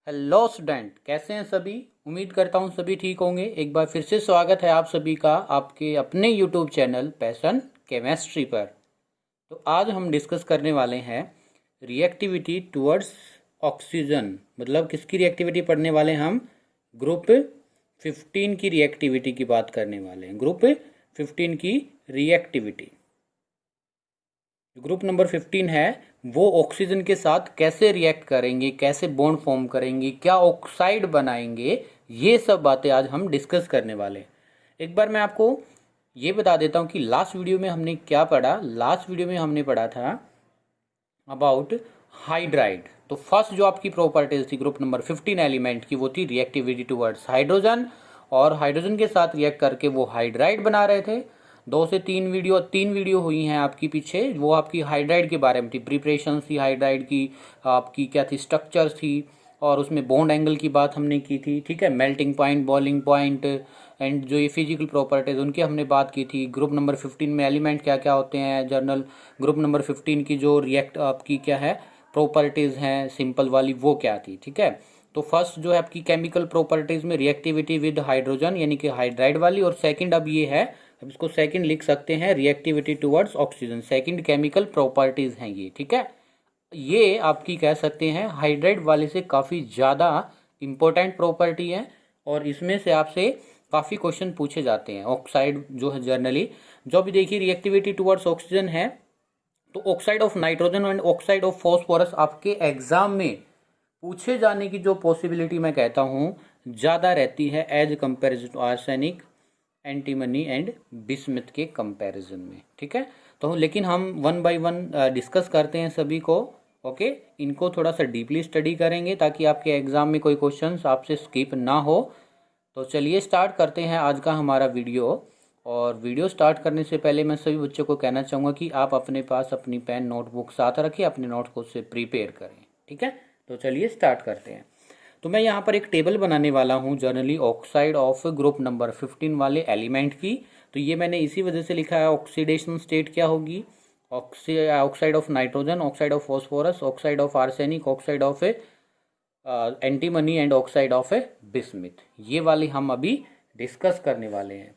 Hello student, कैसे हैं सभी। उम्मीद करता हूं सभी ठीक होंगे। एक बार फिर से स्वागत है आप सभी का आपके अपने यूट्यूब चैनल पैशन केमिस्ट्री पर। तो आज हम डिस्कस करने वाले हैं रिएक्टिविटी टुवर्ड्स ऑक्सीजन। मतलब किसकी रिएक्टिविटी पढ़ने वाले हैं हम? ग्रुप 15 की रिएक्टिविटी की बात करने वाले हैं। ग्रुप 15 की रिएक्टिविटी, ग्रुप नंबर 15 है, वो ऑक्सीजन के साथ कैसे रिएक्ट करेंगे, कैसे बॉन्ड फॉर्म करेंगे, क्या ऑक्साइड बनाएंगे, ये सब बातें आज हम डिस्कस करने वाले हैं। एक बार मैं आपको ये बता देता हूँ कि लास्ट वीडियो में हमने क्या पढ़ा। लास्ट वीडियो में हमने पढ़ा था अबाउट हाइड्राइड। तो फर्स्ट जो आपकी प्रॉपर्टीज थी ग्रुप नंबर 15 एलिमेंट की, वो थी रिएक्टिविटी टुवर्ड्स हाइड्रोजन, और हाइड्रोजन के साथ रिएक्ट करके वो हाइड्राइड बना रहे थे। 2 से 3 वीडियो हुई हैं आपकी पीछे, वो आपकी हाइड्राइड के बारे में थी। प्रिपरेशन थी हाइड्राइड की, आपकी क्या थी, स्ट्रक्चर थी, और उसमें बॉन्ड एंगल की बात हमने की थी। ठीक है, melting point, boiling point, and जो ये फिजिकल प्रॉपर्टीज उनकी हमने बात की थी। ग्रुप नंबर 15 में एलिमेंट क्या क्या होते हैं, जर्नल ग्रुप नंबर 15 की जो रिएक्ट आपकी क्या है प्रॉपर्टीज हैं सिंपल वाली, वो क्या थी। ठीक है, तो फर्स्ट जो है आपकी केमिकल प्रॉपर्टीज में रिएक्टिविटी विद हाइड्रोजन यानी कि हाइड्राइड वाली, और सेकंड अब ये है, अब इसको सेकंड लिख सकते हैं, reactivity towards oxygen. Second chemical properties हैं ये। ठीक है, ये आपकी कह सकते हैं हाइड्राइड वाले से काफ़ी ज़्यादा इंपॉर्टेंट प्रॉपर्टी है, और इसमें से आपसे काफ़ी क्वेश्चन पूछे जाते हैं। ऑक्साइड जो है जनरली, जो भी देखिए रिएक्टिविटी टुवर्ड्स ऑक्सीजन है, तो oxide of nitrogen and oxide of phosphorus आपके एग्जाम में पूछे जाने की जो पॉसिबिलिटी मैं कहता हूँ ज़्यादा रहती है as comparison to arsenic, antimony and bismuth के कंपैरिजन में। ठीक है, तो लेकिन हम वन बाय वन डिस्कस करते हैं सभी को। ओके, इनको थोड़ा सा डीपली स्टडी करेंगे ताकि आपके एग्जाम में कोई क्वेश्चंस आपसे स्किप ना हो। तो चलिए स्टार्ट करते हैं आज का हमारा वीडियो। और वीडियो स्टार्ट करने से पहले मैं सभी बच्चों को कहना चाहूँगा कि आप अपने पास अपनी पेन नोटबुक साथ रखें, अपने नोट को से प्रिपेयर करें। ठीक है, तो चलिए स्टार्ट करते हैं। तो मैं यहाँ पर एक टेबल बनाने वाला हूँ generally oxide of group number 15 वाले एलिमेंट की। तो ये मैंने इसी वजह से लिखा है, ऑक्सीडेशन स्टेट क्या होगी, oxide of nitrogen, oxide of phosphorus, oxide of arsenic, oxide of antimony and oxide of bismuth. ये वाली हम अभी डिस्कस करने वाले हैं।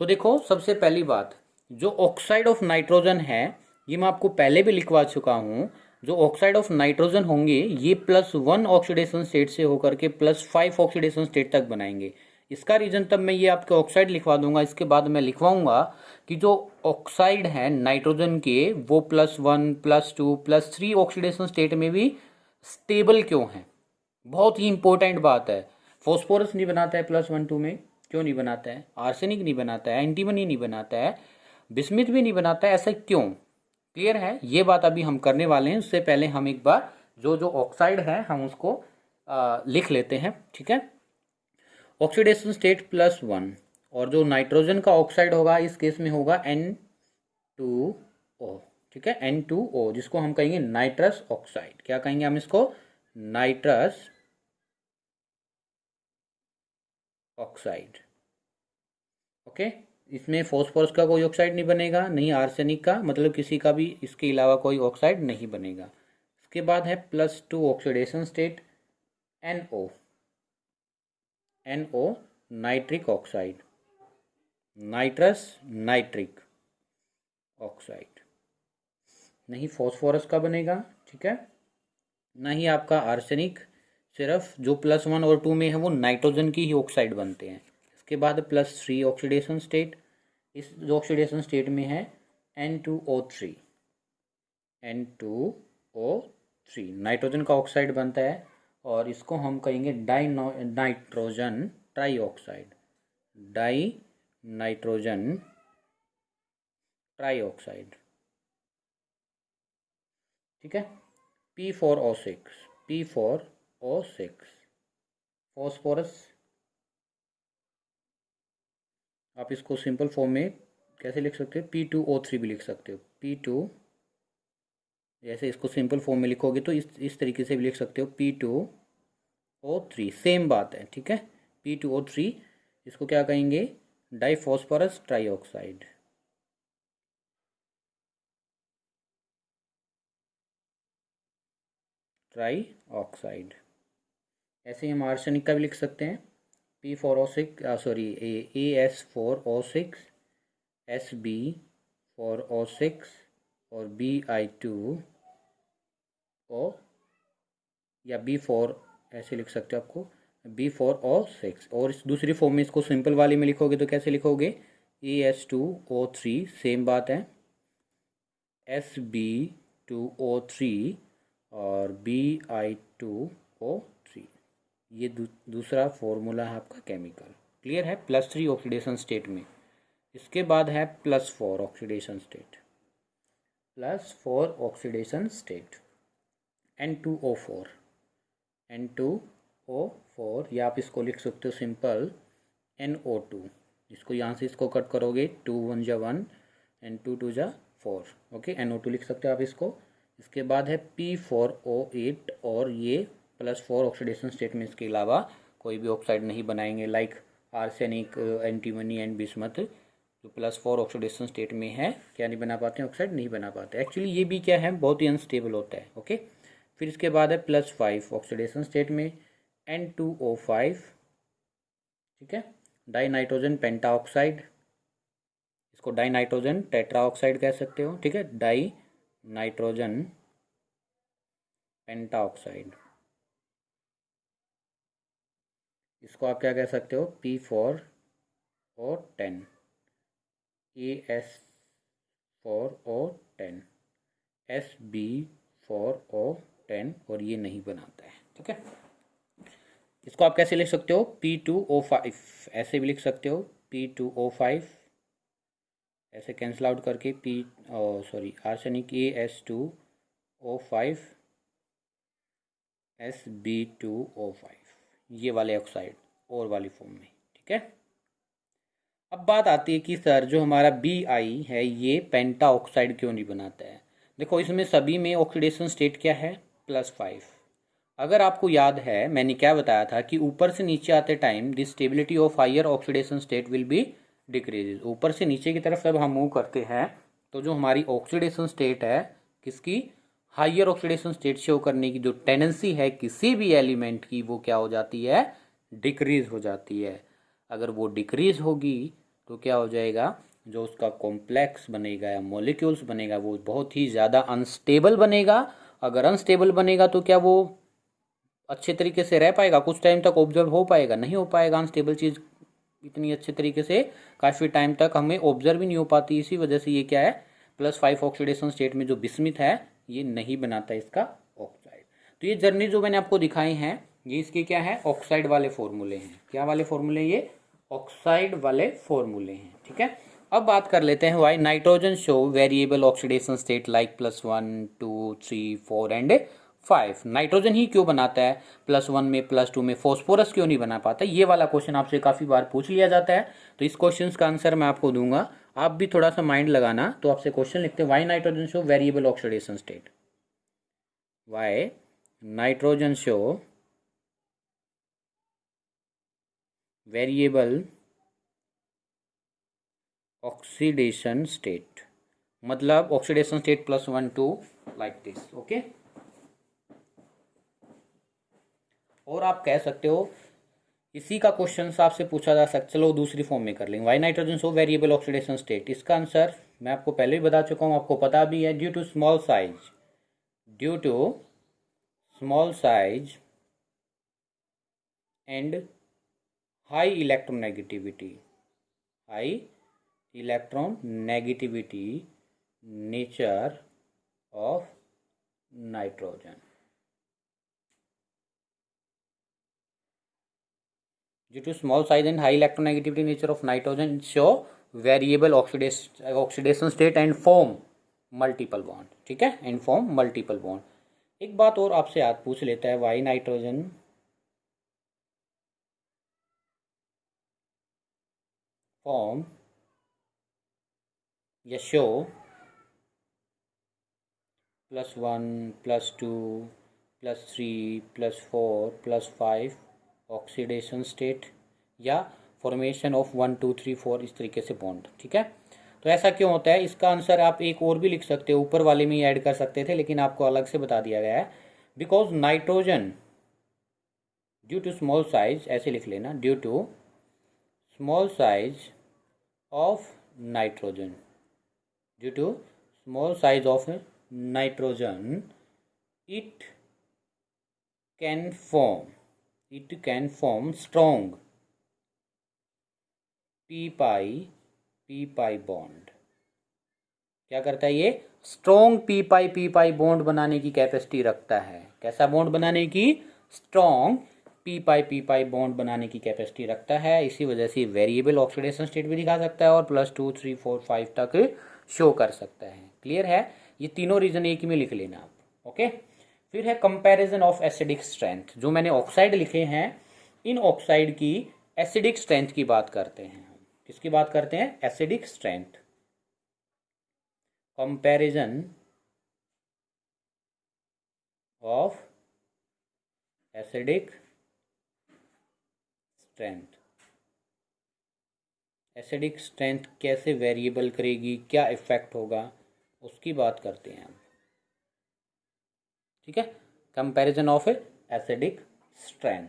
तो देखो, सबसे पहली बात, जो ऑक्साइड ऑफ नाइट्रोजन है, ये मैं आपको पहले भी लिखवा चुका हूँ। जो ऑक्साइड ऑफ नाइट्रोजन होंगे ये +1 ऑक्सीडेशन स्टेट से होकर के +5 ऑक्सीडेशन स्टेट तक बनाएंगे। इसका रीजन तब मैं ये आपके ऑक्साइड लिखवा दूंगा, इसके बाद मैं लिखवाऊंगा कि जो ऑक्साइड है नाइट्रोजन के, वो +1 +2 +3 ऑक्सीडेशन स्टेट में भी स्टेबल क्यों है। बहुत ही इंपॉर्टेंट बात है। फॉस्फोरस नहीं बनाता है +1 2 में, क्यों नहीं बनाता है? आर्सेनिक नहीं बनाता है, एंटीमनी नहीं बनाता है, बिस्मिथ भी नहीं बनाता है, ऐसा क्यों? क्लियर है, ये बात अभी हम करने वाले हैं। उससे पहले हम एक बार जो जो ऑक्साइड है हम उसको लिख लेते हैं। ठीक है, ऑक्सीडेशन स्टेट +1, और जो नाइट्रोजन का ऑक्साइड होगा इस केस में होगा N2O। ठीक है, N2O, जिसको हम कहेंगे नाइट्रस ऑक्साइड। क्या कहेंगे हम इसको? Nitrous oxide. ओके, इसमें फॉस्फोरस का कोई ऑक्साइड नहीं बनेगा, नहीं आर्सेनिक का, मतलब किसी का भी इसके अलावा कोई ऑक्साइड नहीं बनेगा। इसके बाद है +2 oxidation state, NO, NO nitric oxide, nitrous nitric oxide. नहीं फॉस्फोरस का बनेगा, ठीक है, ना ही आपका आर्सेनिक। सिर्फ जो +1 और 2 में है वो नाइट्रोजन की ही ऑक्साइड बनते हैं। इसके बाद +3 ऑक्सीडेशन स्टेट, इस जो ऑक्सीडेशन स्टेट में है N2O3, N2O3 नाइट्रोजन का ऑक्साइड बनता है, और इसको हम कहेंगे die nitrogen try oxide, die nitrogen try oxide. ठीक है, P4O6, P4O6 फॉस्फोरस। आप इसको सिंपल फॉर्म में कैसे लिख सकते हो? P2O3 भी लिख सकते हो। P2, जैसे इसको सिंपल फॉर्म में लिखोगे तो इस तरीके से भी लिख सकते हो, P2O3, सेम बात है। ठीक है, P2O3, इसको क्या कहेंगे? डाईफॉस्फोरस ट्राईऑक्साइड। Try oxide. ऐसे ही हम आर्सेनिक का भी लिख सकते हैं, P4O6 सॉरी AS4O6 SB4O6 और Bi2O या B4 ऐसे लिख सकते हो आपको, B4O6। और इस दूसरी फॉर्म में इसको सिंपल वाली में लिखोगे तो कैसे लिखोगे, AS2O3 सेम बात है, SB2O3 और Bi2O3। ये दूसरा फॉर्मूला है आपका केमिकल। क्लियर है, +3 ऑक्सीडेशन स्टेट में। इसके बाद है +4 oxidation state, +4 oxidation state N2O4, N2O4 या आप इसको लिख सकते हो सिंपल NO2। इसको यहाँ से इसको कट करोगे, 2 1 जा 1 एंड 2 2 जा 4, ओके, NO2 लिख सकते हो आप इसको। इसके बाद है P4O8 और ये +4 ऑक्सीडेशन स्टेट में इसके अलावा कोई भी ऑक्साइड नहीं बनाएंगे, like arsenic, antimony and bismuth जो +4 ऑक्सीडेशन स्टेट में है क्या नहीं बना पाते हैं, ऑक्साइड नहीं बना पाते। एक्चुअली ये भी क्या है, बहुत ही अनस्टेबल होता है, ओके। फिर इसके बाद है +5 ऑक्सीडेशन स्टेट में N2O5, ठीक है, डाई नाइट्रोजन पेंटा ऑक्साइड, इसको डाई नाइट्रोजन टेट्रा ऑक्साइड कह सकते हो, ठीक है, डाई नाइट्रोजन पेंटा ऑक्साइड। इसको आप क्या कह सकते हो, P4O10 AS4O10 SB4O10 और ये नहीं बनाता है, ठीक है। इसको आप कैसे लिख सकते हो, P2O5 ऐसे भी लिख सकते हो, P2O5 ऐसे कैंसिल आउट करके आर्सेनिक AS2O5 SB2O5 ये वाले ऑक्साइड और वाली फॉर्म में, ठीक है। अब बात आती है कि सर जो हमारा Bi है ये पेंटा ऑक्साइड क्यों नहीं बनाता है। देखो इसमें सभी में ऑक्सीडेशन स्टेट क्या है, +5। अगर आपको याद है मैंने क्या बताया था कि ऊपर से नीचे आते time the stability of higher oxidation state will be decreases. ऊपर से नीचे की तरफ जब हम मूव करते हैं तो जो हमारी ऑक्सीडेशन स्टेट है किसकी, हायर ऑक्सीडेशन स्टेट शो करने की जो टेंडेंसी है किसी भी एलिमेंट की, वो क्या हो जाती है, डिक्रीज हो जाती है। अगर वो डिक्रीज होगी तो क्या हो जाएगा, जो उसका कॉम्प्लेक्स बनेगा या मॉलिक्यूल्स बनेगा वो बहुत ही ज़्यादा अनस्टेबल बनेगा। अगर अनस्टेबल बनेगा तो क्या वो अच्छे तरीके से रह पाएगा, कुछ टाइम तक ऑब्जर्व हो पाएगा, नहीं हो पाएगा। अनस्टेबल चीज़ इतनी अच्छे तरीके से काफ़ी टाइम तक हमें ऑब्जर्व ही नहीं हो पाती। इसी वजह से ये क्या है, +5 ऑक्सीडेशन स्टेट में जो बिस्मिथ है ये नहीं बनाता इसका ऑक्साइड। तो ये जर्नी जो मैंने आपको दिखाई हैं ये इसके क्या है, ऑक्साइड वाले फॉर्मूले हैं। क्या वाले फॉर्मूले, ये ऑक्साइड वाले फॉर्मूले हैं, ठीक है। अब बात कर लेते हैं why nitrogen show variable oxidation state like +1 2 3 4 and 5। Nitrogen ही क्यों बनाता है, +1 में +2 में फॉस्फोरस क्यों नहीं बना पाता। ये वाला क्वेश्चन आपसे काफ़ी बार पूछ लिया जाता है, तो इस क्वेश्चन का आंसर मैं आपको दूंगा, आप भी थोड़ा सा माइंड लगाना। तो आपसे क्वेश्चन लिखते हैं, why nitrogen show variable oxidation state, why nitrogen show variable oxidation state, मतलब oxidation state +1 2 like this, okay. और आप कह सकते हो इसी का क्वेश्चन आपसे पूछा जा सकता, चलो दूसरी फॉर्म में कर लेंगे, why nitrogen show variable oxidation state. इसका आंसर मैं आपको पहले ही बता चुका हूँ, आपको पता भी है, due to small size, due to small size and high electronegativity, high electron negativity nature of nitrogen, due to small size and high electronegativity nature of nitrogen show variable oxidation state and form multiple bond, ठीक है, and form multiple bond। एक बात और आपसे याद पूछ लेता है, वाई नाइट्रोजन फॉर्म या शो +1 +2 +3 +4 +5 ऑक्सीडेशन स्टेट या फॉर्मेशन ऑफ 1 2 3 4 इस तरीके से बॉन्ड, ठीक है। तो ऐसा क्यों होता है, इसका आंसर आप एक और भी लिख सकते हो, ऊपर वाले में ही ऐड कर सकते थे लेकिन आपको अलग से बता दिया गया है। Because nitrogen due to small size, ऐसे लिख लेना, due to small size of nitrogen, due to small size of nitrogen, it can form strong p-pi bond। क्या करता है ये? स्ट्रॉन्ग p-pi बॉन्ड बनाने की कैपेसिटी रखता है। कैसा बॉन्ड बनाने की? स्ट्रॉन्ग p-pi बॉन्ड बनाने की कैपेसिटी रखता है। इसी वजह से वेरिएबल ऑक्सीडेशन स्टेट भी दिखा सकता है और +2, 3, 4, 5 तक शो कर सकता है। क्लियर है? ये तीनों रीजन एक ही में लिख लेना आप। ओके, फिर है कंपैरिजन ऑफ एसिडिक स्ट्रेंथ। जो मैंने ऑक्साइड लिखे हैं, इन ऑक्साइड की एसिडिक स्ट्रेंथ की बात करते हैं। किसकी बात करते हैं? Acidic strength. Comparison of acidic strength. Acidic strength कैसे वेरिएबल करेगी, क्या इफेक्ट होगा, उसकी बात करते हैं हम। ठीक है, कंपैरिजन ऑफ एसिडिक स्ट्रेंथ।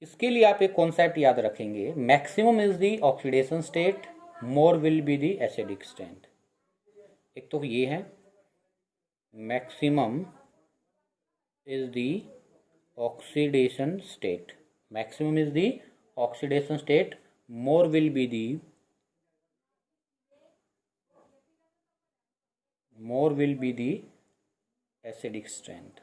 इसके लिए आप एक कॉन्सेप्ट याद रखेंगे, maximum is the oxidation state, more will be the acidic strength. एक तो ये है maximum is the oxidation state, maximum is the oxidation state, more will be the acidic strength.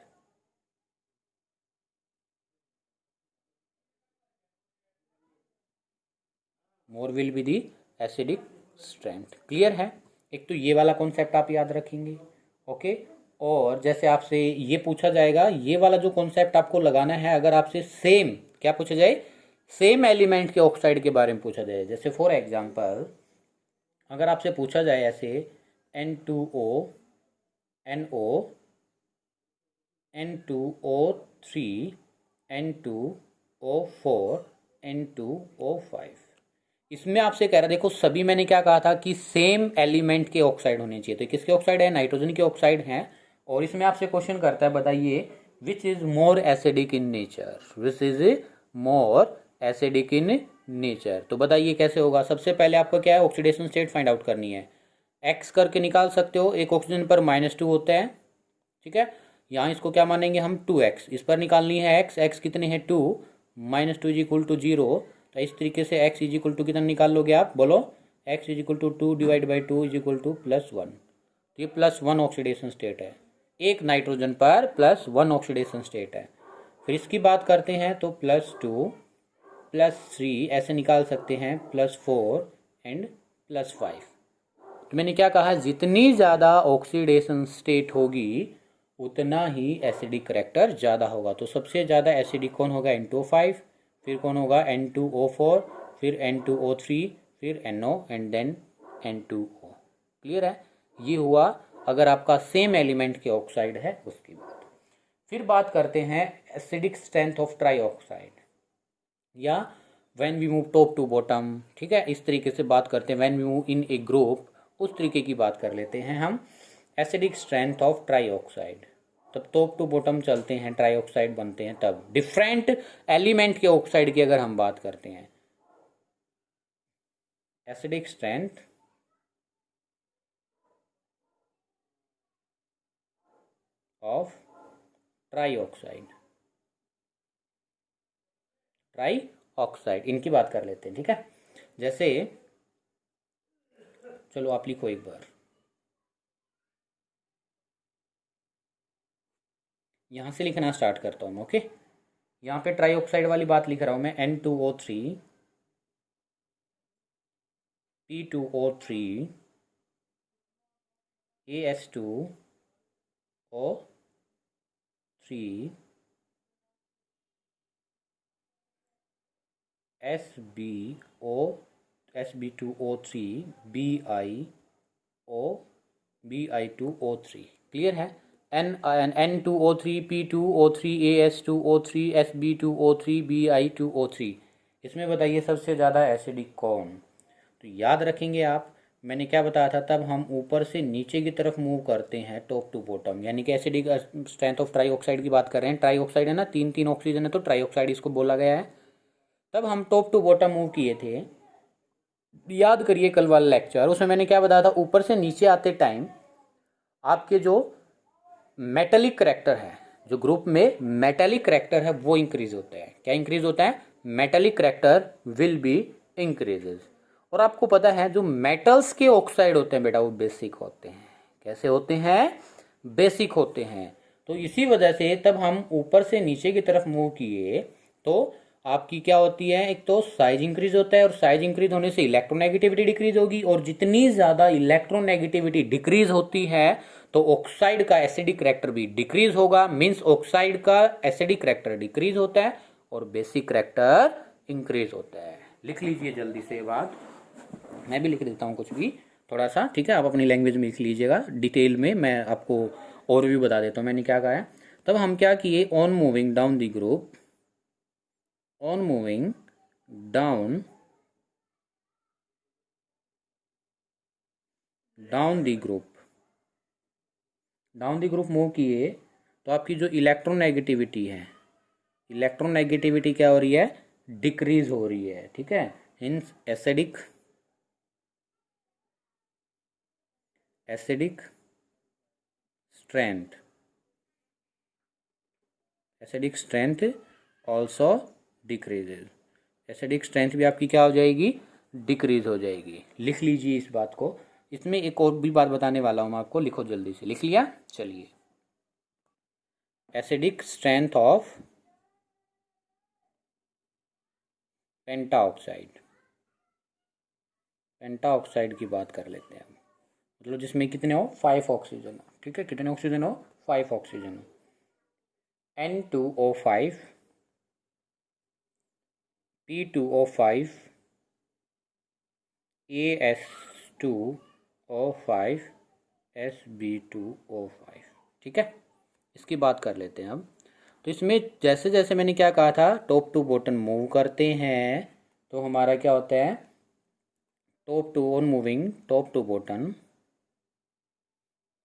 More will be the acidic strength. Clear है? एक तो ये वाला concept आप याद रखेंगे। ओके, और जैसे आपसे ये पूछा जाएगा, ये वाला जो कॉन्सेप्ट आपको लगाना है, अगर आपसे सेम क्या पूछा जाए, सेम एलिमेंट के ऑक्साइड के बारे में पूछा जाए, जैसे फॉर एग्जांपल अगर आपसे पूछा जाए ऐसे N2O NO N2O3 N2O4 N2O5, इसमें आपसे कह रहा है, देखो सभी मैंने क्या कहा था कि सेम एलिमेंट के ऑक्साइड होने चाहिए। तो किसके ऑक्साइड है? नाइट्रोजन के ऑक्साइड हैं। और इसमें आपसे क्वेश्चन करता है, बताइए which is more acidic in nature, which is more acidic in nature. तो बताइए कैसे होगा? सबसे पहले आपको क्या है, ऑक्सीडेशन स्टेट फाइंड आउट करनी है। एक्स करके निकाल सकते हो, एक ऑक्सीजन पर -2 होता है। ठीक है, यहाँ इसको क्या मानेंगे हम? 2x। इस पर निकालनी है x, x कितने हैं? 2, -2 = 0। तो इस तरीके से x = कितना निकाल लोगे आप? बोलो, x = 2 / 2 = +1। तो ये +1 ऑक्सीडेशन स्टेट है, एक नाइट्रोजन पर +1 ऑक्सीडेशन स्टेट है। फिर इसकी बात करते हैं तो +2 +3 ऐसे निकाल सकते हैं, +4 एंड +5। तो मैंने क्या कहा, जितनी ज़्यादा ऑक्सीडेशन स्टेट होगी उतना ही एसिडिक करैक्टर ज़्यादा होगा। तो सबसे ज़्यादा एसिडिक कौन होगा? N2O5, फिर कौन होगा? N2O4, फिर N2O3, फिर NO and then N2O। Clear है? ये हुआ अगर आपका सेम एलिमेंट के ऑक्साइड है उसकी बात। फिर बात करते हैं acidic strength of trioxide, या when we move top to bottom. ठीक है, इस तरीके से बात करते हैं, when we move in a group, उस तरीके की बात कर लेते हैं हम। Acidic strength of trioxide, तब टॉप टू बॉटम चलते हैं, ट्राई ऑक्साइड बनते हैं। तब डिफरेंट एलिमेंट के ऑक्साइड की अगर हम बात करते हैं, acidic strength of try oxide, try oxide इनकी बात कर लेते हैं। ठीक है, जैसे चलो आप लिखो एक बार, यहाँ से लिखना स्टार्ट करता हूँ मैं। ओके, यहाँ पे ट्राई ऑक्साइड वाली बात लिख रहा हूँ मैं, N2O3 P2O3 AS2O3 SbO2O3 Bi2O3। Clear है? N2O3 P2O3 AS2O3 Sb2O3 Bi2O3। इसमें बताइए सबसे ज़्यादा एसिडिक कौन? तो याद रखेंगे आप, मैंने क्या बताया था, तब हम ऊपर से नीचे की तरफ मूव करते हैं टॉप टू बॉटम, यानी कि acidic strength of try oxide की बात कर रहे हैं। ट्राई ऑक्साइड है ना, तीन तीन ऑक्सीजन है तो ट्राई ऑक्साइड इसको बोला गया है। तब हम टॉप टू बॉटम मूव किए थे, याद करिए कल वाला लेक्चर, उसमें मैंने क्या बताया था, ऊपर से नीचे आते टाइम आपके जो मेटेलिक करैक्टर है, जो ग्रुप में मेटेलिक करैक्टर है वो इंक्रीज होता है। क्या इंक्रीज होता है? Metallic character will be increases. और आपको पता है जो मेटल्स के ऑक्साइड होते हैं बेटा वो बेसिक होते हैं। कैसे होते हैं? बेसिक होते हैं। तो इसी वजह से तब हम ऊपर से नीचे की तरफ मूव किए तो आपकी क्या होती है, एक तो साइज इंक्रीज होता है, और साइज इंक्रीज होने से इलेक्ट्रोनेगेटिविटी डिक्रीज होगी, और जितनी ज्यादा इलेक्ट्रोनेगेटिविटी डिक्रीज होती है तो ऑक्साइड का एसिडिक करैक्टर भी डिक्रीज होगा। मींस ऑक्साइड का एसिडिक करैक्टर डिक्रीज होता है और बेसिक करैक्टर इंक्रीज होता है। लिख लीजिए जल्दी से बात, मैं भी लिख देता हूँ कुछ भी थोड़ा सा, ठीक है? आप अपनी लैंग्वेज में लिख लीजिएगा, डिटेल में मैं आपको और भी बता देता हूँ मैंने क्या कहा है। तब हम क्या किए, on moving down the group, on moving down the group move किए तो आपकी जो इलेक्ट्रोनेगेटिविटी है, इलेक्ट्रोनेगेटिविटी क्या हो रही है? डिक्रीज हो रही है, ठीक है? Hints acidic strength also decreases. Acidic strength भी आपकी क्या हो जाएगी? डिक्रीज हो जाएगी। लिख लीजिए इस बात को। इसमें एक और भी बात बताने वाला हूं मैं आपको, लिखो जल्दी से। लिख लिया? चलिए, acidic strength of penta oxide की बात कर लेते हैं, मतलब जिसमें कितने हो? 5 ऑक्सीजन हो, ठीक है? कितने ऑक्सीजन हो? 5 ऑक्सीजन हो। N2O5, P2O5, AS2O5, SB2O5, ठीक है? इसकी बात कर लेते हैं अब। तो इसमें जैसे जैसे मैंने क्या कहा था, टॉप टू बॉटम मूव करते हैं तो हमारा क्या होता है, top to on moving top to bottom,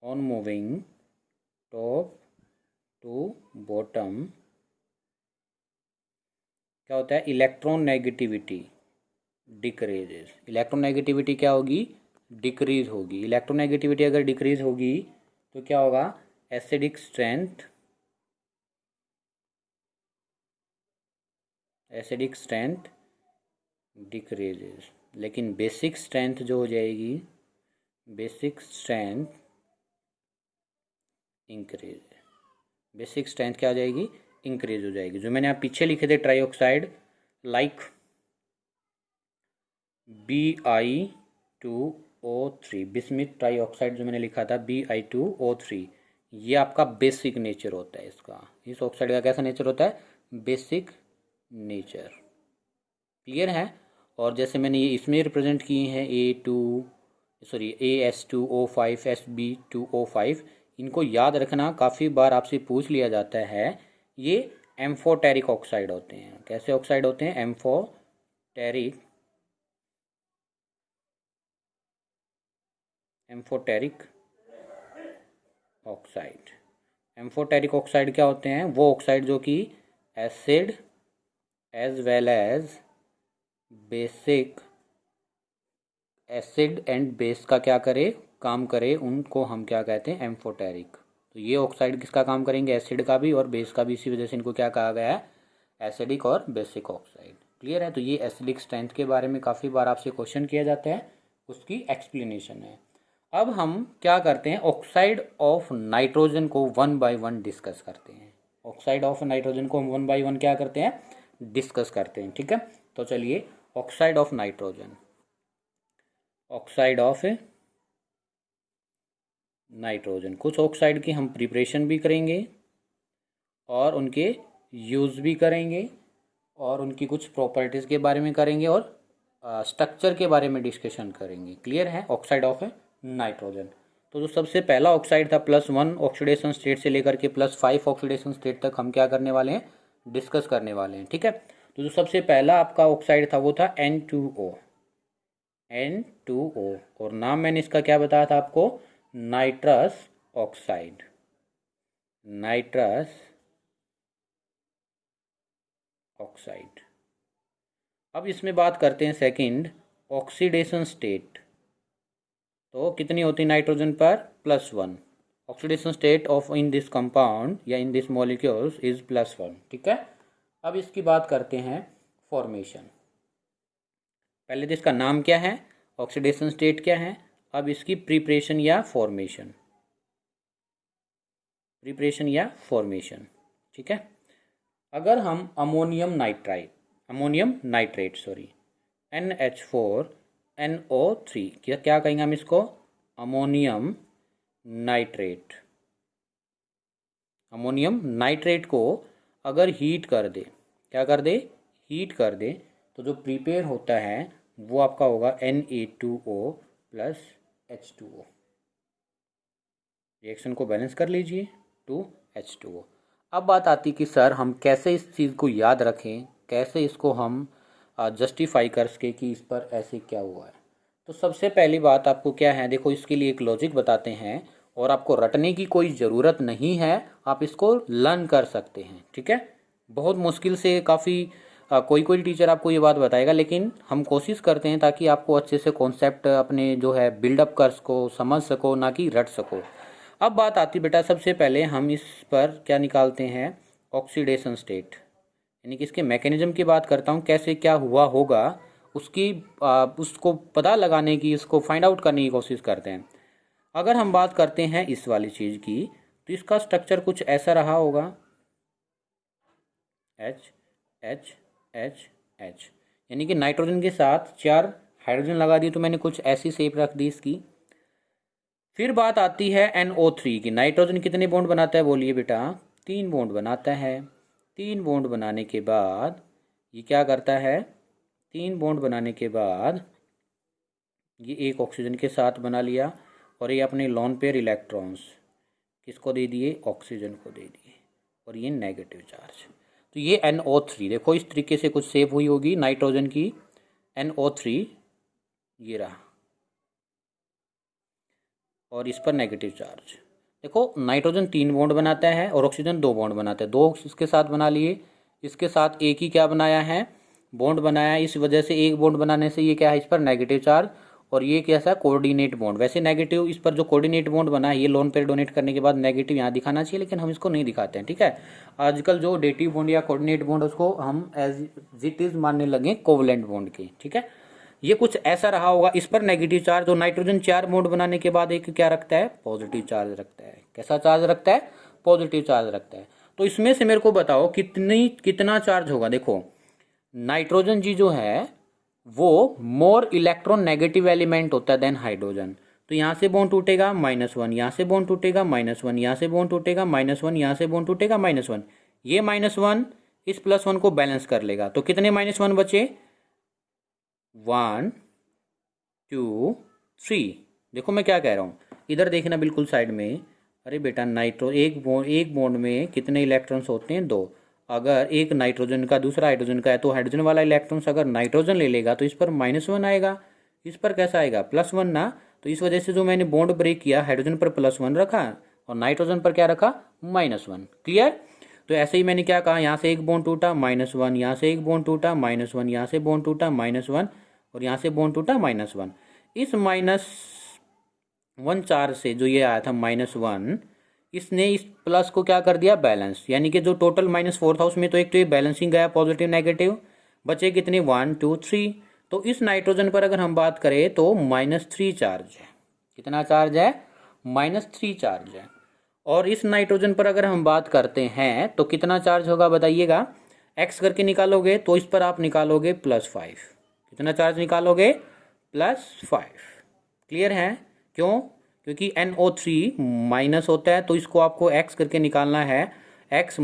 on moving top to bottom क्या होता है, इलेक्ट्रोनेगेटिविटी डिक्रीजेज। इलेक्ट्रोनेगेटिविटी क्या होगी? डिक्रीज होगी। इलेक्ट्रोनेगेटिविटी अगर डिक्रीज होगी तो क्या होगा, एसिडिक स्ट्रेंथ डिक्रीजेज। लेकिन बेसिक स्ट्रेंथ जो हो जाएगी, basic strength increase. Basic strength क्या हो जाएगी? इंक्रीज हो जाएगी। जो मैंने आप पीछे लिखे थे trioxide, like Bi2O3, bismuth trioxide जो मैंने लिखा था Bi2O3, ये आपका बेसिक नेचर होता है इसका। इस ऑक्साइड का कैसा नेचर होता है? Basic nature. क्लियर है? और जैसे मैंने ये इसमें रिप्रेजेंट किए हैं AS2O5, SB2O5, इनको याद रखना, काफ़ी बार आपसे पूछ लिया जाता है। ये एम्फोटेरिक ऑक्साइड होते हैं। कैसे ऑक्साइड होते हैं? Amphoteric oxide. एम्फोटेरिक ऑक्साइड क्या होते हैं? वो ऑक्साइड जो कि acid as well as basic, acid and base का क्या करे, काम करे, उनको हम क्या कहते हैं? एम्फोटेरिक। तो ये ऑक्साइड किसका काम करेंगे? एसिड का भी और बेस का भी। इसी वजह से इनको क्या कहा गया है? एसिडिक और बेसिक ऑक्साइड। क्लियर है? तो ये एसिडिक स्ट्रेंथ के बारे में काफ़ी बार आपसे क्वेश्चन किया जाता है, उसकी एक्सप्लेनेशन है। अब हम क्या करते हैं, ऑक्साइड ऑफ नाइट्रोजन को 1 बाय 1 डिस्कस करते हैं। ऑक्साइड ऑफ नाइट्रोजन को हम 1 बाय 1 क्या करते हैं? डिस्कस करते हैं, ठीक है? तो चलिए, oxide of nitrogen, oxide of nitrogen, कुछ ऑक्साइड की हम प्रिपरेशन भी करेंगे और उनके यूज़ भी करेंगे और उनकी कुछ प्रॉपर्टीज़ के बारे में करेंगे और स्ट्रक्चर के बारे में डिस्कशन करेंगे। क्लियर है? Oxide of nitrogen. तो जो सबसे पहला ऑक्साइड था +1 ऑक्सीडेशन स्टेट से लेकर के +5 ऑक्सीडेशन स्टेट तक हम क्या करने वाले हैं? डिस्कस करने वाले हैं, ठीक है? तो जो सबसे पहला आपका ऑक्साइड था वो था N2O। N2O, और नाम मैंने इसका क्या बताया था आपको, नाइट्रस ऑक्साइड, नाइट्रस ऑक्साइड। अब इसमें बात करते हैं सेकंड, ऑक्सीडेशन स्टेट। तो कितनी होती नाइट्रोजन पर, +1। Oxidation state of in this compound या इन दिस मॉलिक्यूल्स इज +1, ठीक है। अब इसकी बात करते हैं फॉर्मेशन। पहले तो इसका नाम क्या है, ऑक्सीडेशन स्टेट क्या है। अब इसकी प्रिपरेशन या फॉर्मेशन, प्रिपरेशन या फॉर्मेशन, ठीक है। अगर हम अमोनियम नाइट्रेट NH4NO3, क्या कहेंगे हम इसको, अमोनियम नाइट्रेट को अगर हीट कर दे, क्या कर दे, हीट कर दे, तो जो प्रिपेयर होता है वो आपका होगा Na2O + H2O। रिएक्शन को बैलेंस कर लीजिए, 2H2O। अब बात आती कि सर हम कैसे इस चीज़ को याद रखें, कैसे इसको हम जस्टिफाई कर सके कि इस पर ऐसे क्या हुआ है। तो सबसे पहली बात आपको क्या है, देखो इसके लिए एक लॉजिक बताते हैं, और आपको रटने की कोई ज़रूरत नहीं है, आप इसको लर्न कर सकते हैं, ठीक है। बहुत मुश्किल से काफ़ी कोई टीचर आपको ये बात बताएगा, लेकिन हम कोशिश करते हैं ताकि आपको अच्छे से कॉन्सेप्ट अपने जो है बिल्डअप कर सको, समझ सको, ना कि रट सको। अब बात आती बेटा, सबसे पहले हम इस पर क्या निकालते हैं, ऑक्सीडेशन स्टेट, यानी कि इसके मैकेनिज्म की बात करता हूँ, कैसे क्या हुआ होगा उसकी उसको पता लगाने की, उसको फाइंड आउट करने की कोशिश करते हैं। अगर हम बात करते हैं इस वाली चीज़ की, तो इसका स्ट्रक्चर कुछ ऐसा रहा होगा, H H H H, यानी कि नाइट्रोजन के साथ 4 हाइड्रोजन लगा दिए, तो मैंने कुछ ऐसी शेप रख दी इसकी। फिर बात आती है NO3 की, नाइट्रोजन कितने बॉन्ड बनाता है, बोलिए बेटा, 3 बॉन्ड बनाता है। 3 बॉन्ड बनाने के बाद ये क्या करता है, 3 बॉन्ड बनाने के बाद ये एक ऑक्सीजन के साथ बना लिया, और ये अपने लोन पेयर इलेक्ट्रॉन्स किसको दे दिए, ऑक्सीजन को दे दिए, और ये नेगेटिव चार्ज। तो ये NO3 देखो इस तरीके से कुछ शेप हुई होगी नाइट्रोजन की, NO3 ये रहा, और इस पर नेगेटिव चार्ज। देखो नाइट्रोजन 3 बॉन्ड बनाता है और ऑक्सीजन 2 बॉन्ड बनाता है, 2 इसके साथ बना लिए, इसके साथ एक ही क्या बनाया है, बॉन्ड बनाया है। इस वजह से एक बॉन्ड बनाने से ये क्या है, इस पर नेगेटिव चार्ज, और ये कैसा कोऑर्डिनेट बॉन्ड। वैसे नेगेटिव इस पर जो कोऑर्डिनेट बॉन्ड बना है, ये लोन पेयर डोनेट करने के बाद नेगेटिव यहाँ दिखाना चाहिए, लेकिन हम इसको नहीं दिखाते हैं, ठीक है। आजकल जो डेटिव बॉन्ड या कोऑर्डिनेट बॉन्ड उसको हम एज इट इज मानने लगे कोवलेंट बॉन्ड के, ठीक है। ये कुछ ऐसा रहा होगा, इस पर नेगेटिव चार्ज, और नाइट्रोजन 4 बॉन्ड बनाने के बाद एक क्या रखता है, पॉजिटिव चार्ज रखता है। कैसा चार्ज रखता है, पॉजिटिव चार्ज रखता है। तो इसमें से मेरे को बताओ कितना चार्ज होगा। देखो नाइट्रोजन जी जो है वो मोर इलेक्ट्रॉन नेगेटिव एलिमेंट होता है देन हाइड्रोजन। तो यहाँ से बॉन्ड टूटेगा -1, यहाँ से बॉन्ड टूटेगा -1, यहाँ से बॉन्ड टूटेगा -1, यहाँ से बॉन्ड टूटेगा -1। ये -1 इस +1 को बैलेंस कर लेगा, तो कितने -1 बचे, 1 2 3। देखो मैं क्या कह रहा हूँ, इधर देखना बिल्कुल साइड में। अरे बेटा एक बॉन्ड में कितने इलेक्ट्रॉन्स होते हैं, 2। अगर एक नाइट्रोजन का दूसरा हाइड्रोजन का है, तो हाइड्रोजन वाला इलेक्ट्रॉन्स अगर नाइट्रोजन ले लेगा तो इस पर -1 आएगा, इस पर कैसा आएगा, +1 ना। तो इस वजह से जो मैंने बॉन्ड ब्रेक किया, हाइड्रोजन पर +1 रखा और नाइट्रोजन पर क्या रखा, -1। क्लियर। तो ऐसे ही मैंने क्या कहा, यहाँ से एक बॉन्ड टूटा -1, यहाँ से एक बॉन्ड टूटा -1, यहाँ से बॉन्ड टूटा -1, और यहाँ से बॉन्ड टूटा -1। इस -1 चार्ज से जो ये आया था -1, इसने इस प्लस को क्या कर दिया, बैलेंस, यानी कि जो टोटल -4 था उसमें तो एक तो ये बैलेंसिंग गया, पॉजिटिव नेगेटिव, बचे कितने, 1 2 3। तो इस नाइट्रोजन पर अगर हम बात करें तो -3 चार्ज है। कितना चार्ज है, -3 चार्ज है। और इस नाइट्रोजन पर अगर हम बात करते हैं तो कितना चार्ज होगा बताइएगा, एक्स करके निकालोगे तो इस पर आप निकालोगे +5। कितना चार्ज निकालोगे, +5। क्लियर है, क्यों, क्योंकि NO3 माइनस होता है, तो इसको आपको x करके निकालना है, x -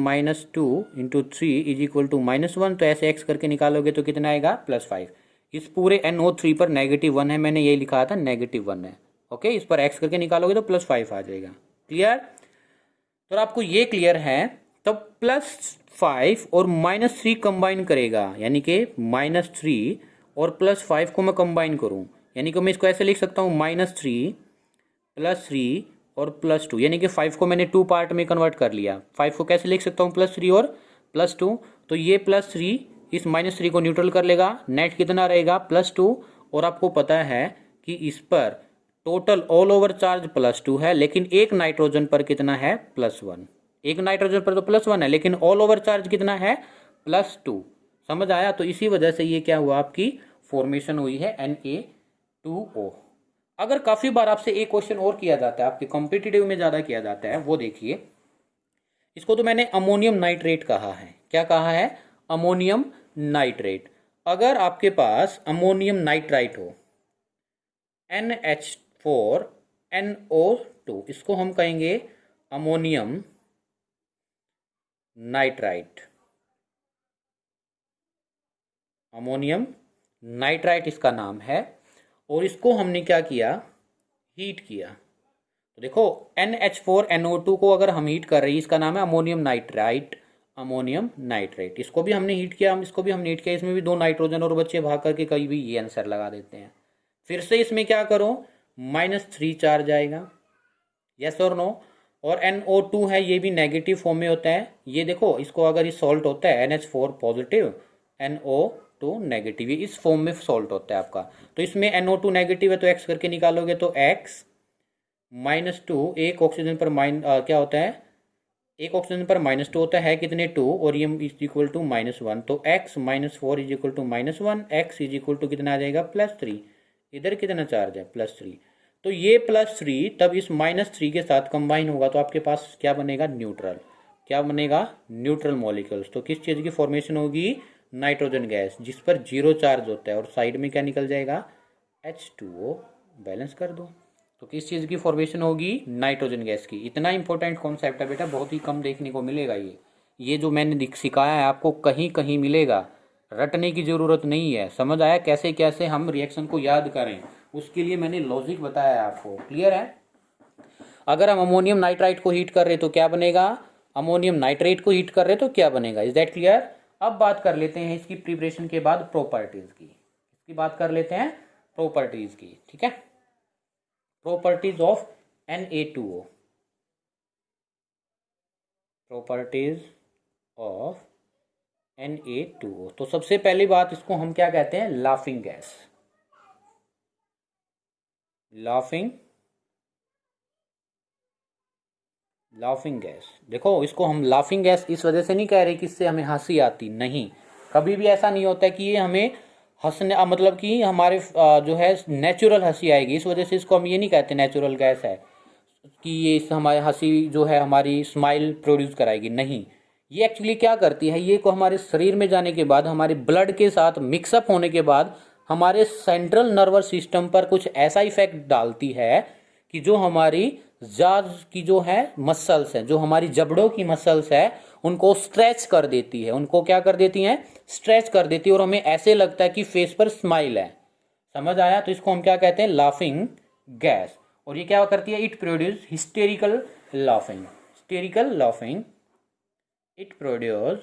2 × 3 = -1। तो ऐसे x करके निकालोगे तो कितना आएगा, +5। इस पूरे NO3 पर -1 है, मैंने ये लिखा था -1 है, ओके। इस पर x करके निकालोगे तो +5 आ जाएगा। क्लियर। तो आपको ये क्लियर है, तब +5 और -3 कंबाइन करेगा, यानी कि -3 और +5 को मैं कंबाइन करूं, यानी कि मैं इसको ऐसे लिख सकता हूँ -3 +3 और +2, यानी कि 5 को मैंने 2 पार्ट में कन्वर्ट कर लिया। 5 को कैसे लिख सकता हूँ +3 और +2, तो ये +3 इस -3 को न्यूट्रल कर लेगा, नेट कितना रहेगा +2। और आपको पता है कि इस पर टोटल ऑल ओवर चार्ज +2 है, लेकिन एक नाइट्रोजन पर कितना है +1। एक नाइट्रोजन पर तो +1 है, लेकिन ऑल ओवर चार्ज कितना है +2। समझ आया? तो इसी वजह से ये क्या हुआ, आपकी फॉर्मेशन हुई है Na2O। अगर काफी बार आपसे एक क्वेश्चन और किया जाता है, आपके कॉम्पिटिटिव में ज्यादा किया जाता है, वो देखिए। इसको तो मैंने अमोनियम नाइट्रेट कहा है। क्या कहा है? Ammonium nitrate. अगर आपके पास अमोनियम नाइट्राइट हो, NH4NO2, इसको हम कहेंगे अमोनियम नाइट्राइट। अमोनियम नाइट्राइट इसका नाम है। और इसको हमने क्या किया, हीट किया। तो देखो NH4NO2 को अगर हम हीट कर रहे हैं, इसका नाम है अमोनियम नाइट्राइट, अमोनियम नाइट्रेट। इसको भी हमने हीट किया, हम इसको भी हमने हीट किया। इसमें भी 2 नाइट्रोजन और बच्चे भाग करके कहीं भी ये आंसर लगा देते हैं। फिर से इसमें क्या करो, -3 चार्ज आएगा, यस और नो। और NO2 है, ये भी नेगेटिव फॉर्म में होता है। ये देखो, इसको अगर ये सॉल्ट होता है NH4 पॉजिटिव, NO2 नेगेटिव, ये इस फॉर्म में सॉल्ट होता है आपका। तो इसमें NO2 नेगेटिव है, तो X करके निकालोगे तो X -2, एक ऑक्सीजन पर क्या होता है, एक ऑक्सीजन पर -2 होता है, कितने 2, और ये इज इक्वल टू -1। तो X -4 is equal to -1, X is equal to कितना आ जाएगा +3। इधर कितना चार्ज है +3। तो ये +3 तब इस -3 के साथ कंबाइन होगा, तो आपके पास क्या बनेगा, न्यूट्रल। क्या बनेगा, न्यूट्रल मॉलिक्यूल्स। तो किस चीज़ की फॉर्मेशन होगी, नाइट्रोजन गैस, जिस पर 0 चार्ज होता है, और साइड में क्या निकल जाएगा, H2O। बैलेंस कर दो। तो किस चीज़ की फॉर्मेशन होगी, नाइट्रोजन गैस की। इतना इंपॉर्टेंट कॉन्सेप्ट है बेटा, बहुत ही कम देखने को मिलेगा। ये जो मैंने सिखाया है आपको, कहीं कहीं मिलेगा, रटने की ज़रूरत नहीं है। समझ आया कैसे कैसे हम रिएक्शन को याद करें, उसके लिए मैंने लॉजिक बताया है आपको। क्लियर है? अगर हम अमोनियम नाइट्राइट को हीट कर रहे तो क्या बनेगा, अमोनियम नाइट्रेट को हीट कर रहे तो क्या बनेगा। Is that clear? अब बात कर लेते हैं इसकी प्रिपरेशन के बाद प्रॉपर्टीज की। इसकी बात कर लेते हैं प्रॉपर्टीज की, ठीक है। Properties of Na2O। Properties of Na2O। तो सबसे पहली बात, इसको हम क्या कहते हैं, लाफिंग गैस। Laughing gas. देखो, इसको हम लाफिंग गैस इस वजह से नहीं कह रहे कि इससे हमें हंसी आती, नहीं। कभी भी ऐसा नहीं होता कि ये हमें हंसने मतलब कि हमारे जो है नेचुरल हंसी आएगी, इस वजह से इसको हम ये नहीं कहते नेचुरल गैस है कि ये इस हमारे हंसी जो है हमारी स्माइल प्रोड्यूस कराएगी, नहीं। ये एक्चुअली क्या करती है, ये को हमारे शरीर में जाने के बाद, हमारे ब्लड के साथ मिक्सअप होने के बाद, हमारे सेंट्रल नर्वस सिस्टम पर कुछ ऐसा इफेक्ट डालती है कि जो हमारी जाज की जो है मसल्स हैं, जो हमारी जबड़ों की मसल्स है, उनको स्ट्रेच कर देती है। उनको क्या कर देती हैं, स्ट्रेच कर देती है, और हमें ऐसे लगता है कि फेस पर स्माइल है। समझ आया? तो इसको हम क्या कहते हैं, लाफिंग गैस। और ये क्या करती है, it produce hysterical laughing. Hysterical laughing, it produce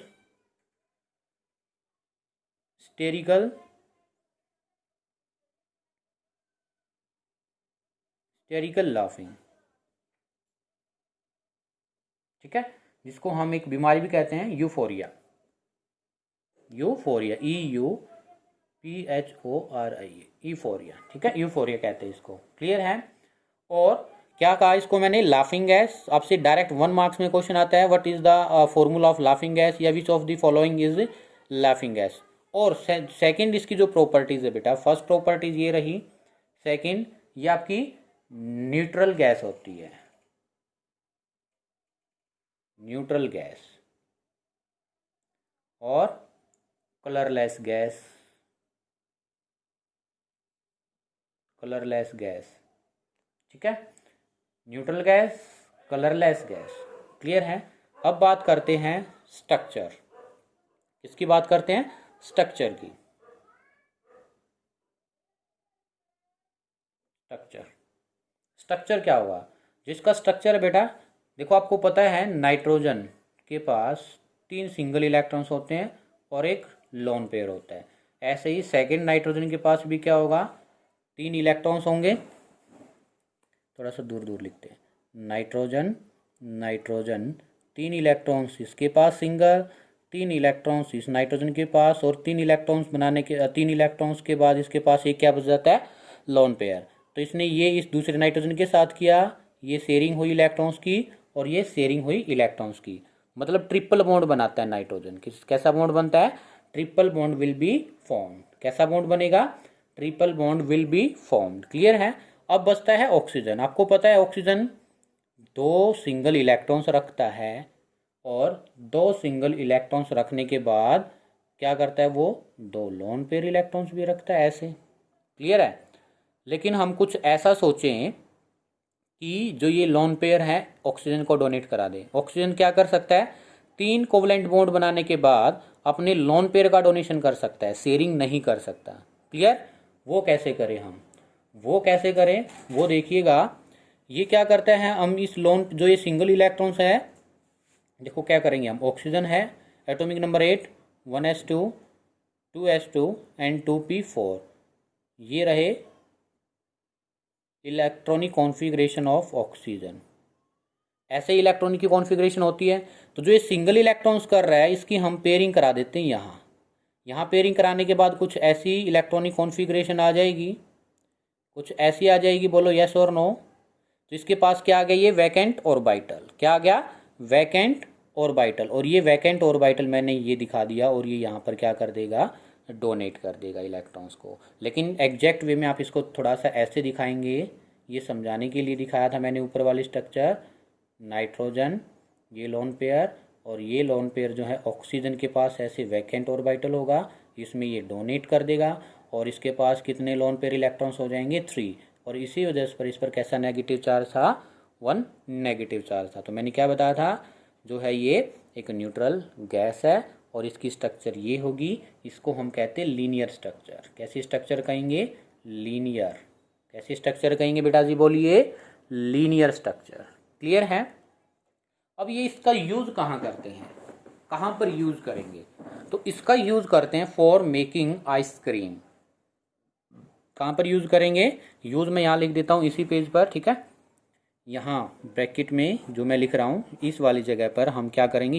hysterical laughing, ठीक है, जिसको हम एक बीमारी भी कहते हैं, यूफोरिया। यूफोरिया, EUPHORIA, यूफोरिया, ठीक है, यूफोरिया कहते हैं इसको। क्लियर है? और क्या कहा इसको मैंने, लाफिंग गैस। आपसे डायरेक्ट 1 मार्क्स में क्वेश्चन आता है, what is the formula of laughing gas, या which of the following is laughing gas. और सेकंड इसकी जो प्रॉपर्टीज है बेटा, फर्स्ट प्रॉपर्टीज ये रही, सेकंड ये आपकी न्यूट्रल गैस होती है, न्यूट्रल गैस, और कलरलेस गैस, कलरलेस गैस, ठीक है, neutral gas, colourless gas. Clear है? अब बात करते हैं स्ट्रक्चर। किसकी बात करते हैं, स्ट्रक्चर की। स्ट्रक्चर, स्ट्रक्चर क्या होगा, जिसका स्ट्रक्चर है बेटा, देखो आपको पता है नाइट्रोजन के पास 3 सिंगल इलेक्ट्रॉन्स होते हैं और एक लोन पेयर होता है। ऐसे ही सेकंड नाइट्रोजन के पास भी क्या होगा, 3 इलेक्ट्रॉन्स होंगे, थोड़ा सा दूर दूर लिखते हैं, नाइट्रोजन नाइट्रोजन, 3 इलेक्ट्रॉन्स इसके पास सिंगल, 3 इलेक्ट्रॉन्स इस नाइट्रोजन के पास, और 3 इलेक्ट्रॉन्स बनाने के 3 इलेक्ट्रॉन्स के बाद इसके पास एक क्या बच जाता है, लोन पेयर। तो इसने ये इस दूसरे नाइट्रोजन के साथ किया, ये शेयरिंग हुई इलेक्ट्रॉन्स की और ये शेयरिंग हुई इलेक्ट्रॉन्स की, मतलब ट्रिपल बॉन्ड बनाता है नाइट्रोजन। कैसा बॉन्ड बनता है, triple bond will be formed. कैसा बॉन्ड बनेगा, triple bond will be formed. Clear है। अब बचता है ऑक्सीजन। आपको पता है ऑक्सीजन 2 सिंगल इलेक्ट्रॉन्स रखता है और 2 सिंगल इलेक्ट्रॉन्स रखने के बाद क्या करता है, वो 2 लोन पेयर इलेक्ट्रॉन्स भी रखता है ऐसे। क्लियर है। लेकिन हम कुछ ऐसा सोचें कि जो ये लोन पेयर है ऑक्सीजन को डोनेट करा दे। ऑक्सीजन क्या कर सकता है, 3 कोवलेंट बॉन्ड बनाने के बाद अपने लोन पेयर का डोनेशन कर सकता है, शेयरिंग नहीं कर सकता। क्लियर। वो कैसे करें हम, वो कैसे करें वो देखिएगा। ये क्या करता है, हम इस लोन जो ये सिंगल इलेक्ट्रॉन्स है, देखो क्या करेंगे हम, ऑक्सीजन है atomic number 8, 1s2 2s2 and 2p4, ये रहे इलेक्ट्रॉनिक कॉन्फ़िगरेशन ऑफ ऑक्सीजन। ऐसे इलेक्ट्रॉनिक की कॉन्फ़िगरेशन होती है। तो जो ये सिंगल इलेक्ट्रॉन्स कर रहा है इसकी हम पेयरिंग करा देते हैं यहाँ पेयरिंग कराने के बाद कुछ ऐसी इलेक्ट्रॉनिक कॉन्फ़िगरेशन आ जाएगी, कुछ ऐसी आ जाएगी, बोलो यस और नो। तो इसके पास क्या आ गया, ये वैकेंट ऑर्बिटल। क्या आ गया, वैकेंट ऑर्बिटल। और ये वैकेंट ऑर्बिटल मैंने ये दिखा दिया, और ये यहाँ पर क्या कर देगा, डोनेट कर देगा इलेक्ट्रॉन्स को। लेकिन एग्जैक्ट वे में आप इसको थोड़ा सा ऐसे दिखाएंगे, ये समझाने के लिए दिखाया था मैंने ऊपर वाली स्ट्रक्चर। नाइट्रोजन ये लोन पेयर, और ये लोन पेयर जो है ऑक्सीजन के पास ऐसे वैकेंट ऑर्बिटल होगा, इसमें ये डोनेट कर देगा, और इसके पास कितने लोन पेयर इलेक्ट्रॉन्स हो जाएंगे, 3। और इसी वजह से इस पर कैसा नेगेटिव चार्ज था, 1 नेगेटिव चार्ज था। तो मैंने क्या बताया था, जो है ये एक न्यूट्रल गैस है और इसकी स्ट्रक्चर ये होगी, इसको हम कहते हैं लीनियर स्ट्रक्चर। कैसी स्ट्रक्चर कहेंगे, लीनियर। कैसी स्ट्रक्चर कहेंगे बेटा जी, बोलिए, लीनियर स्ट्रक्चर। क्लियर है। अब ये इसका यूज कहाँ करते हैं, कहाँ पर यूज करेंगे, तो इसका यूज करते हैं फॉर मेकिंग आइसक्रीम। कहाँ पर यूज करेंगे, यूज मैं यहाँ लिख देता हूँ इसी पेज पर, ठीक है। यहाँ ब्रैकेट में जो मैं लिख रहा हूँ इस वाली जगह पर हम क्या करेंगे,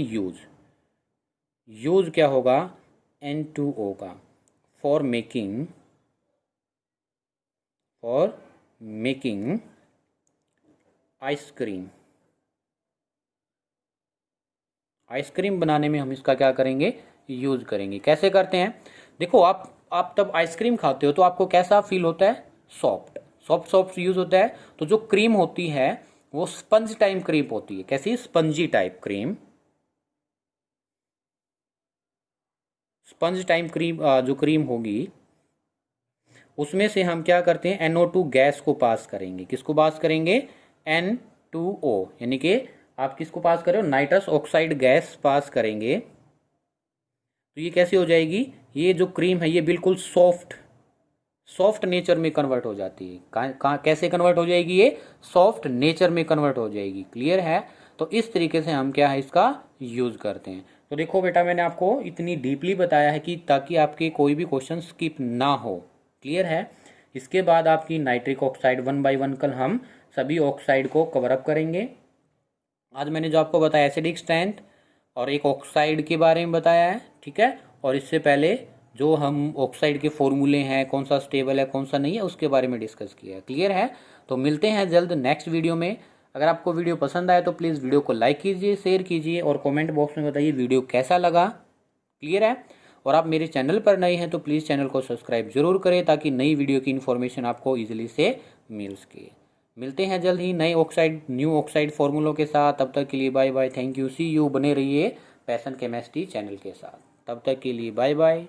यूज क्या होगा, N2O का, फॉर मेकिंग आइसक्रीम बनाने में हम इसका क्या करेंगे, यूज करेंगे। कैसे करते हैं, देखो आप तब आइसक्रीम खाते हो तो आपको कैसा फील होता है, सॉफ्ट यूज होता है। तो जो क्रीम होती है वो स्पंज टाइप क्रीम होती है। कैसी, spongy type cream. Sponge type cream जो क्रीम होगी उसमें से हम क्या करते हैं, NO2 गैस को पास करेंगे। किसको पास करेंगे, N2O, यानी कि आप किसको पास कर रहे हो, नाइट्रस ऑक्साइड गैस पास करेंगे। तो ये कैसी हो जाएगी, ये जो क्रीम है ये बिल्कुल सॉफ्ट नेचर में कन्वर्ट हो जाती है। कैसे कन्वर्ट हो जाएगी, ये सॉफ्ट नेचर में कन्वर्ट हो जाएगी। क्लियर है। तो इस तरीके से हम क्या है इसका यूज करते हैं। तो देखो बेटा मैंने आपको इतनी डीपली बताया है कि ताकि आपके कोई भी क्वेश्चन स्किप ना हो। क्लियर है। इसके बाद आपकी नाइट्रिक ऑक्साइड 1 by 1 कल हम सभी ऑक्साइड को कवर अप करेंगे। आज मैंने जो आपको बताया एसिडिक स्ट्रेंथ और एक ऑक्साइड के बारे में बताया है, ठीक है। और इससे पहले जो हम ऑक्साइड के फॉर्मूले हैं, कौन सा स्टेबल है कौन सा नहीं है, उसके बारे में डिस्कस किया है। क्लियर है। तो मिलते हैं जल्द नेक्स्ट वीडियो में। अगर आपको वीडियो पसंद आए तो प्लीज़ वीडियो को लाइक कीजिए, शेयर कीजिए और कमेंट बॉक्स में बताइए वीडियो कैसा लगा। क्लियर है। और आप मेरे चैनल पर नए हैं तो प्लीज़ चैनल को सब्सक्राइब जरूर करें ताकि नई वीडियो की इन्फॉर्मेशन आपको ईजिली से मिल सके। मिलते हैं जल्द ही न्यू ऑक्साइड फॉर्मूलों के साथ। तब तक के लिए bye bye, thank you, see you. बने रहिए पैशन केमिस्ट्री चैनल के साथ। तब तक के लिए बाय बाय।